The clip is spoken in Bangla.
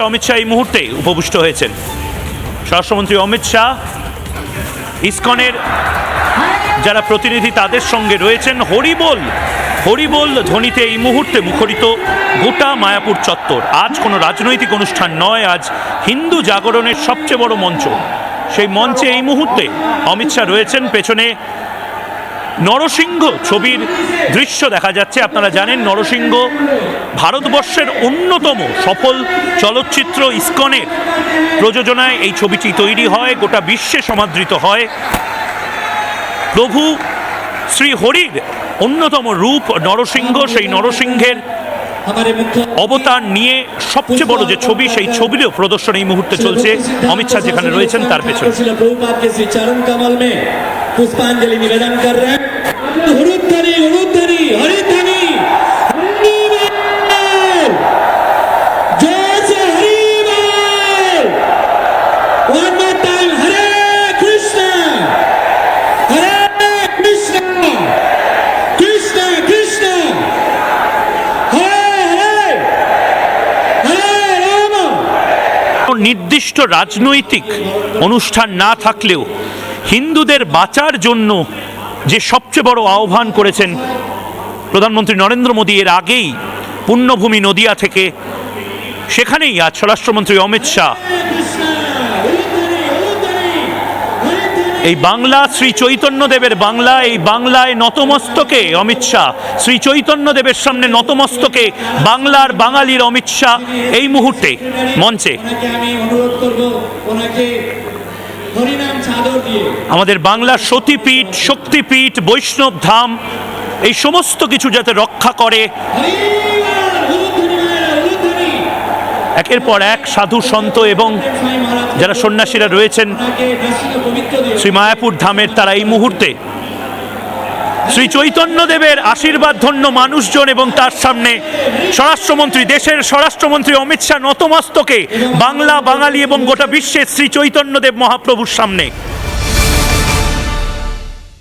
অমিত শাহ এই মুহূর্তে উপবিষ্ট হয়েছেন। স্বরাষ্ট্রমন্ত্রী অমিত শাহ, ইসকনের যারা প্রতিনিধি তাদের সঙ্গে রয়েছেন। হরিবোল হরিবোল ধ্বনিতে এই মুহূর্তে মুখরিত গোটা মায়াপুর চত্বর। আজ কোনো রাজনৈতিক অনুষ্ঠান নয়, আজ হিন্দু জাগরণের সবচেয়ে বড় মঞ্চ। সেই মঞ্চে এই মুহূর্তে অমিত শাহ রয়েছেন। পেছনে নরসিংহ ছবির দৃশ্য দেখা যাচ্ছে। আপনারা জানেন নরসিংহ ভারতবর্ষের অন্যতম সফল চলচ্চিত্র। ইসকনের প্রযোজনায় এই ছবিটি তৈরি হয়, গোটা বিশ্বে সমাদৃত হয়। প্রভু শ্রী হরির অন্যতম রূপ নরসিংহ, সেই নরসিংহের অবতার নিয়ে সবচেয়ে বড় যে ছবি, সেই ছবিরও প্রদর্শন এই মুহূর্তে চলছে। অমিত শাহ যেখানে রয়েছেন তার পেছনে। पुष्पांजलि निवेदन कर रहे हैं। उरुद्धरी उरुद्धरी हरिधनी जय से हरिबोल। वन मोर टाइम हरे कृष्ण कृष्ण कृष्ण कृष्ण हरे हरे हरे राम। নির্দিষ্ট রাজনৈতিক অনুষ্ঠান না থাকলেও হিন্দুদের বাঁচার জন্য যে সবচেয়ে বড় আহ্বান করেছেন প্রধানমন্ত্রী নরেন্দ্র মোদী এর আগেই পুণ্যভূমি নদিয়া থেকে, সেখানেই আজ স্বরাষ্ট্রমন্ত্রী অমিত শাহ এই বাংলা শ্রী চৈতন্যদেবের বাংলা, এই বাংলায় নতমস্তকে অমিত শাহ, শ্রী চৈতন্যদেবের সামনে নতমস্তকে বাংলার বাঙালির অমিত শাহ এই মুহূর্তে মঞ্চে আমাদের বাংলার সতীপীঠ, শক্তিপীঠ, বৈষ্ণব ধাম এই সমস্ত কিছু যাতে রক্ষা করে, একের পর এক সাধু সন্ত এবং যারা সন্ন্যাসীরা রয়েছেন শ্রী মায়াপুর ধামের, তারা এই মুহূর্তে শ্রী চৈতন্যদেবের আশীর্বাদ ধন্য মানুষজন এবং তার সামনে স্বরাষ্ট্রমন্ত্রী, দেশের স্বরাষ্ট্রমন্ত্রী অমিত শাহ নতমস্তকে বাংলা, বাঙালি এবং গোটা বিশ্বের শ্রী চৈতন্যদেব মহাপ্রভুর সামনে।